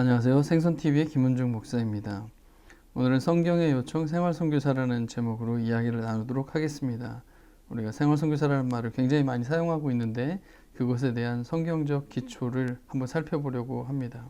안녕하세요. 생선TV의 김은중 목사입니다. 오늘은 성경의 요청 생활선교사라는 제목으로 이야기를 나누도록 하겠습니다. 우리가 생활선교사라는 말을 굉장히 많이 사용하고 있는데 그것에 대한 성경적 기초를 한번 살펴보려고 합니다.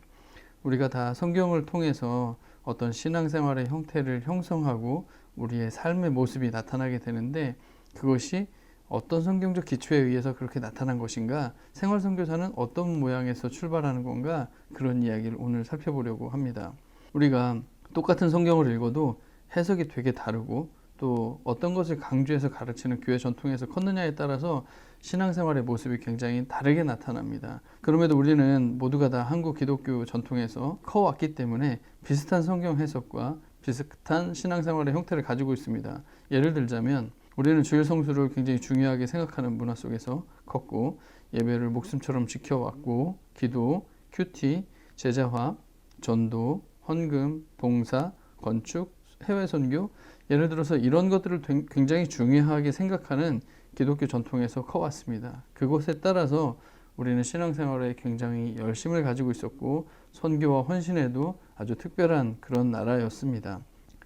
우리가 다 성경을 통해서 어떤 신앙생활의 형태를 형성하고 우리의 삶의 모습이 나타나게 되는데 그것이 어떤 성경적 기초에 의해서 그렇게 나타난 것인가, 생활선교사는 어떤 모양에서 출발하는 건가, 그런 이야기를 오늘 살펴보려고 합니다. 우리가 똑같은 성경을 읽어도 해석이 되게 다르고 또 어떤 것을 강조해서 가르치는 교회 전통에서 컸느냐에 따라서 신앙생활의 모습이 굉장히 다르게 나타납니다. 그럼에도 우리는 모두가 다 한국 기독교 전통에서 커왔기 때문에 비슷한 성경 해석과 비슷한 신앙생활의 형태를 가지고 있습니다. 예를 들자면 우리는 주일 성수를 굉장히 중요하게 생각하는 문화 속에서 컸고 예배를 목숨처럼 지켜왔고 기도, 큐티, 제자화, 전도, 헌금, 봉사, 건축, 해외 선교, 예를 들어서 이런 것들을 굉장히 중요하게 생각하는 기독교 전통에서 커왔습니다. 그것에 따라서 우리는 신앙생활에 굉장히 열심을 가지고 있었고 선교와 헌신에도 아주 특별한 그런 나라였습니다.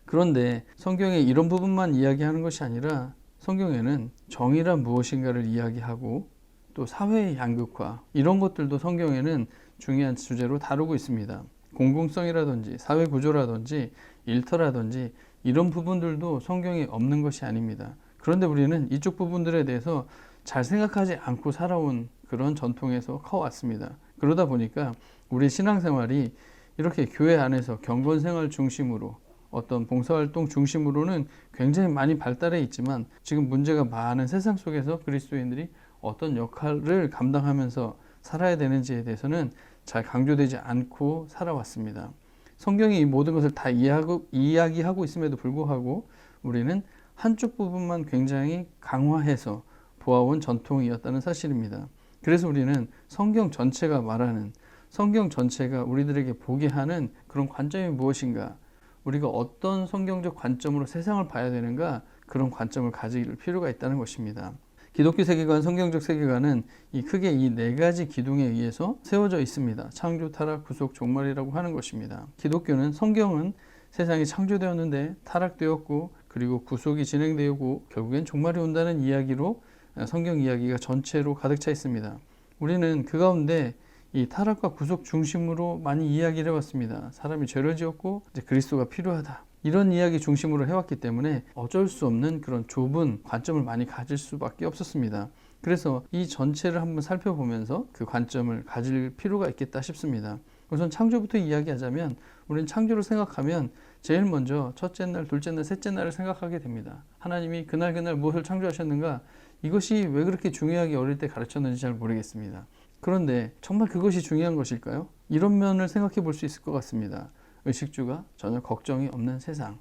그런데 성경에 이런 부분만 이야기하는 것이 아니라 성경에는 정의란 무엇인가를 이야기하고 또 사회의 양극화, 이런 것들도 성경에는 중요한 주제로 다루고 있습니다. 공공성이라든지 사회 구조라든지 일터라든지 이런 부분들도 성경에 없는 것이 아닙니다. 그런데 우리는 이쪽 부분들에 대해서 잘 생각하지 않고 살아온 그런 전통에서 커왔습니다. 그러다 보니까 우리 신앙생활이 이렇게 교회 안에서 경건생활 중심으로 어떤 봉사활동 중심으로는 굉장히 많이 발달해 있지만 지금 문제가 많은 세상 속에서 그리스도인들이 어떤 역할을 감당하면서 살아야 되는지에 대해서는 잘 강조되지 않고 살아왔습니다. 성경이 이 모든 것을 다 이야기하고 있음에도 불구하고 우리는 한쪽 부분만 굉장히 강화해서 보아온 전통이었다는 사실입니다. 그래서 우리는 성경 전체가 말하는, 성경 전체가 우리들에게 보게 하는 그런 관점이 무엇인가, 우리가 어떤 성경적 관점으로 세상을 봐야 되는가, 그런 관점을 가질 필요가 있다는 것입니다. 기독교 세계관, 성경적 세계관은 크게 이 네 가지 기둥에 의해서 세워져 있습니다. 창조, 타락, 구속, 종말이라고 하는 것입니다. 기독교는 성경은 세상이 창조되었는데 타락되었고 그리고 구속이 진행되고 결국엔 종말이 온다는 이야기로 성경 이야기가 전체로 가득 차 있습니다. 우리는 그 가운데 이 타락과 구속 중심으로 많이 이야기를 해왔습니다. 사람이 죄를 지었고 이제 그리스도가 필요하다, 이런 이야기 중심으로 해왔기 때문에 어쩔 수 없는 그런 좁은 관점을 많이 가질 수밖에 없었습니다. 그래서 이 전체를 한번 살펴보면서 그 관점을 가질 필요가 있겠다 싶습니다. 우선 창조부터 이야기하자면 우리는 창조를 생각하면 제일 먼저 첫째 날, 둘째 날, 셋째 날을 생각하게 됩니다. 하나님이 그날 무엇을 창조하셨는가, 이것이 왜 그렇게 중요하게 어릴 때 가르쳤는지 잘 모르겠습니다. 그런데 정말 그것이 중요한 것일까요? 이런 면을 생각해 볼 수 있을 것 같습니다. 의식주가 전혀 걱정이 없는 세상,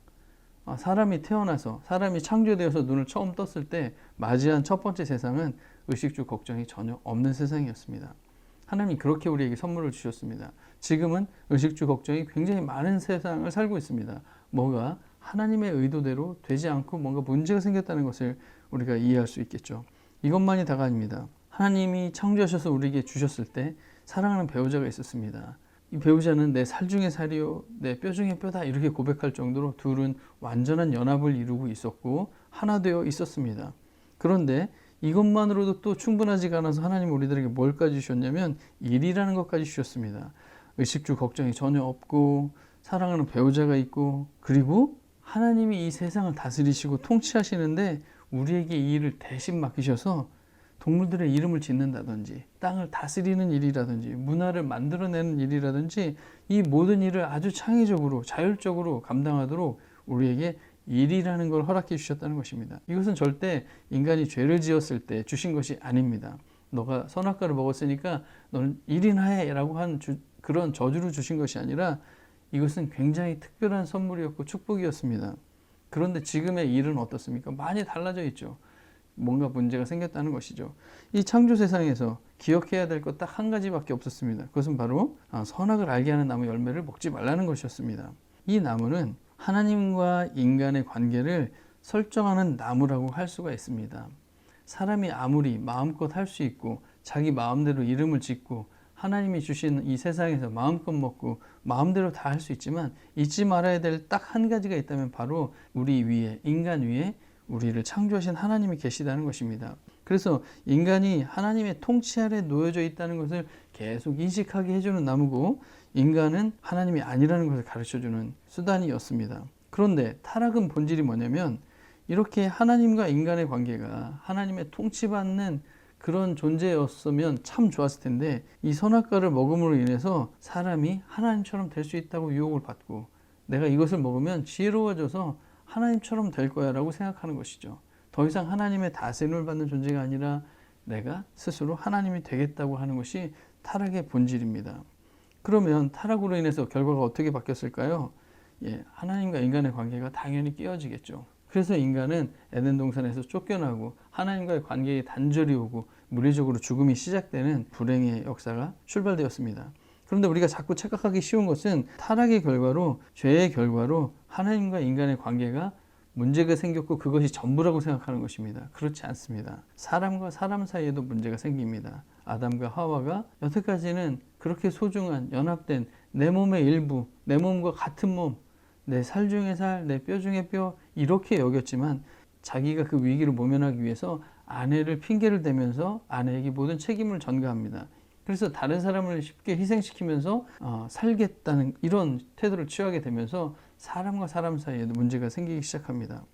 사람이 태어나서 사람이 창조되어서 눈을 처음 떴을 때 맞이한 첫 번째 세상은 의식주 걱정이 전혀 없는 세상이었습니다. 하나님이 그렇게 우리에게 선물을 주셨습니다. 지금은 의식주 걱정이 굉장히 많은 세상을 살고 있습니다. 뭐가 하나님의 의도대로 되지 않고 뭔가 문제가 생겼다는 것을 우리가 이해할 수 있겠죠. 이것만이 다가 아닙니다. 하나님이 창조하셔서 우리에게 주셨을 때 사랑하는 배우자가 있었습니다. 이 배우자는 내 살 중에 살이요 내 뼈 중에 뼈다, 이렇게 고백할 정도로 둘은 완전한 연합을 이루고 있었고 하나 되어 있었습니다. 그런데 이것만으로도 또 충분하지가 않아서 하나님 우리들에게 뭘까지 주셨냐면 일이라는 것까지 주셨습니다. 의식주 걱정이 전혀 없고 사랑하는 배우자가 있고, 그리고 하나님이 이 세상을 다스리시고 통치하시는데 우리에게 이 일을 대신 맡기셔서 동물들의 이름을 짓는다든지 땅을 다스리는 일이라든지 문화를 만들어내는 일이라든지 이 모든 일을 아주 창의적으로 자율적으로 감당하도록 우리에게 일이라는 걸 허락해 주셨다는 것입니다. 이것은 절대 인간이 죄를 지었을 때 주신 것이 아닙니다. 너가 선악과를 먹었으니까 너는 일이나 해 라고 한 그런 저주를 주신 것이 아니라 이것은 굉장히 특별한 선물이었고 축복이었습니다. 그런데 지금의 일은 어떻습니까? 많이 달라져 있죠. 뭔가 문제가 생겼다는 것이죠. 이 창조 세상에서 기억해야 될 것 딱 한 가지밖에 없었습니다. 그것은 바로 선악을 알게 하는 나무 열매를 먹지 말라는 것이었습니다. 이 나무는 하나님과 인간의 관계를 설정하는 나무라고 할 수가 있습니다. 사람이 아무리 마음껏 할 수 있고 자기 마음대로 이름을 짓고 하나님이 주신 이 세상에서 마음껏 먹고 마음대로 다 할 수 있지만 잊지 말아야 될 딱 한 가지가 있다면 바로 우리 위에, 인간 위에 우리를 창조하신 하나님이 계시다는 것입니다. 그래서 인간이 하나님의 통치 아래 놓여져 있다는 것을 계속 인식하게 해주는 나무고, 인간은 하나님이 아니라는 것을 가르쳐주는 수단이었습니다. 그런데 타락은 본질이 뭐냐면, 이렇게 하나님과 인간의 관계가 하나님의 통치받는 그런 존재였으면 참 좋았을 텐데, 이 선악과를 먹음으로 인해서 사람이 하나님처럼 될 수 있다고 유혹을 받고, 내가 이것을 먹으면 지혜로워져서 하나님처럼 될 거야 라고 생각하는 것이죠. 더 이상 하나님의 다스림을 받는 존재가 아니라 내가 스스로 하나님이 되겠다고 하는 것이 타락의 본질입니다. 그러면 타락으로 인해서 결과가 어떻게 바뀌었을까요? 하나님과 인간의 관계가 당연히 깨어지겠죠. 그래서 인간은 에덴 동산에서 쫓겨나고 하나님과의 관계에 단절이 오고 물리적으로 죽음이 시작되는 불행의 역사가 출발되었습니다. 그런데 우리가 자꾸 착각하기 쉬운 것은 타락의 결과로, 죄의 결과로 하나님과 인간의 관계가 문제가 생겼고 그것이 전부라고 생각하는 것입니다. 그렇지 않습니다. 사람과 사람 사이에도 문제가 생깁니다. 아담과 하와가 여태까지는 그렇게 소중한, 연합된 내 몸의 일부, 내 몸과 같은 몸, 내 살 중에 살, 내 뼈 중에 뼈, 이렇게 여겼지만 자기가 그 위기를 모면하기 위해서 아내를 핑계를 대면서 아내에게 모든 책임을 전가합니다. 그래서 다른 사람을 쉽게 희생시키면서 살겠다는 이런 태도를 취하게 되면서 사람과 사람 사이에도 문제가 생기기 시작합니다.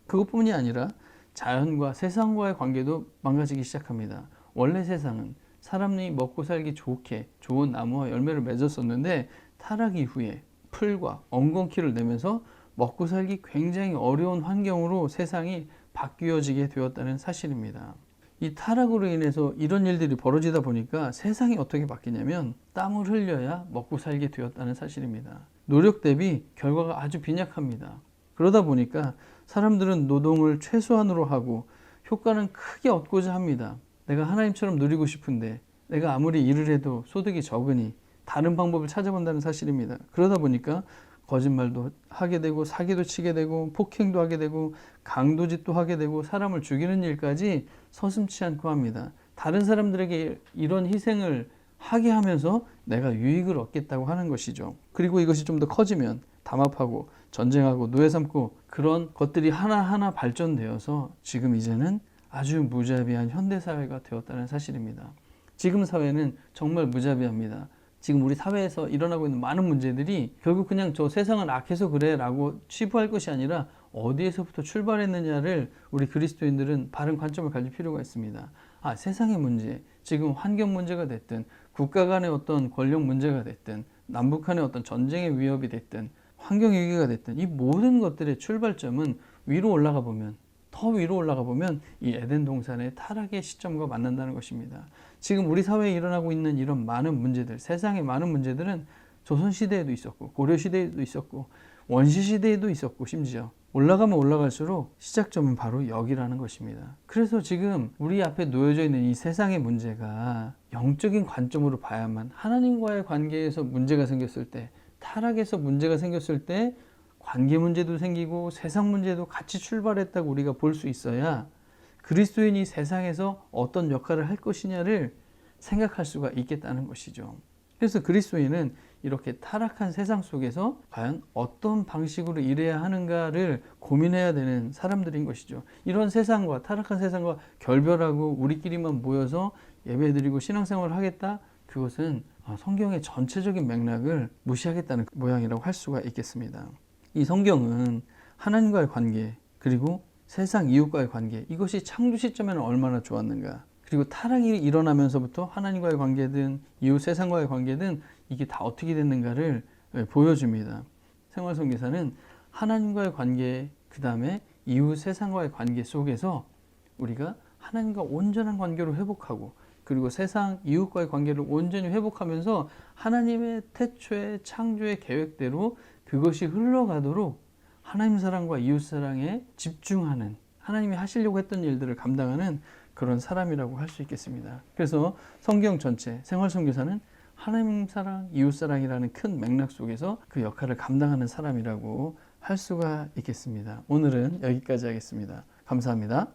그것뿐이 아니라 자연과 세상과의 관계도 망가지기 시작합니다. 원래 세상은 사람이 먹고 살기 좋게 좋은 나무와 열매를 맺었었는데, 타락 이후에 풀과 엉겅퀴를 내면서 먹고 살기 굉장히 어려운 환경으로 세상이 바뀌어지게 되었다는 사실입니다. 이 타락으로 인해서 이런 일들이 벌어지다 보니까 세상이 어떻게 바뀌냐면 땀을 흘려야 먹고 살게 되었다는 사실입니다. 노력 대비 결과가 아주 빈약합니다. 그러다 보니까 사람들은 노동을 최소한으로 하고 효과는 크게 얻고자 합니다. 내가 하나님처럼 누리고 싶은데 내가 아무리 일을 해도 소득이 적으니 다른 방법을 찾아본다는 사실입니다. 그러다 보니까 거짓말도 하게 되고 사기도 치게 되고 폭행도 하게 되고 강도짓도 하게 되고 사람을 죽이는 일까지 서슴지 않고 합니다. 다른 사람들에게 이런 희생을 하게 하면서 내가 유익을 얻겠다고 하는 것이죠. 그리고 이것이 좀 더 커지면 담합하고 전쟁하고 노예 삼고 그런 것들이 하나하나 발전되어서 지금 이제는 아주 무자비한 현대사회가 되었다는 사실입니다. 지금 사회는 정말 무자비합니다. 지금 우리 사회에서 일어나고 있는 많은 문제들이 결국 그냥 저 세상은 악해서 그래 라고 치부할 것이 아니라 어디에서부터 출발했느냐를 우리 그리스도인들은 바른 관점을 가질 필요가 있습니다. 세상의 문제, 지금 환경 문제가 됐든 국가 간의 어떤 권력 문제가 됐든 남북 간의 어떤 전쟁의 위협이 됐든 환경 위기가 됐든 이 모든 것들의 출발점은 위로 올라가 보면, 더 위로 올라가 보면 이 에덴 동산의 타락의 시점과 만난다는 것입니다. 지금 우리 사회에 일어나고 있는 이런 많은 문제들, 세상의 많은 문제들은 조선시대에도 있었고 고려시대에도 있었고 원시시대에도 있었고 심지어 올라가면 올라갈수록 시작점은 바로 여기라는 것입니다. 그래서 지금 우리 앞에 놓여져 있는 이 세상의 문제가 영적인 관점으로 봐야만, 하나님과의 관계에서 문제가 생겼을 때, 타락에서 문제가 생겼을 때 관계 문제도 생기고 세상 문제도 같이 출발했다고 우리가 볼 수 있어야 그리스도인이 세상에서 어떤 역할을 할 것이냐를 생각할 수가 있겠다는 것이죠. 그래서 그리스도인은 이렇게 타락한 세상 속에서 과연 어떤 방식으로 일해야 하는가를 고민해야 되는 사람들인 것이죠. 이런 세상과, 타락한 세상과 결별하고 우리끼리만 모여서 예배드리고 신앙생활을 하겠다? 그것은 성경의 전체적인 맥락을 무시하겠다는 모양이라고 할 수가 있겠습니다. 이 성경은 하나님과의 관계, 그리고 세상 이웃과의 관계, 이것이 창조 시점에는 얼마나 좋았는가, 그리고 타락이 일어나면서부터 하나님과의 관계든 이웃 세상과의 관계든 이게 다 어떻게 됐는가를 보여줍니다. 생활선교사는 하나님과의 관계, 그 다음에 이웃 세상과의 관계 속에서 우리가 하나님과 온전한 관계로 회복하고, 그리고 세상 이웃과의 관계를 온전히 회복하면서 하나님의 태초의 창조의 계획대로 그것이 흘러가도록 하나님 사랑과 이웃 사랑에 집중하는, 하나님이 하시려고 했던 일들을 감당하는 그런 사람이라고 할 수 있겠습니다. 그래서 성경 전체 생활선교사는 하나님 사랑, 이웃 사랑이라는 큰 맥락 속에서 그 역할을 감당하는 사람이라고 할 수가 있겠습니다. 오늘은 여기까지 하겠습니다. 감사합니다.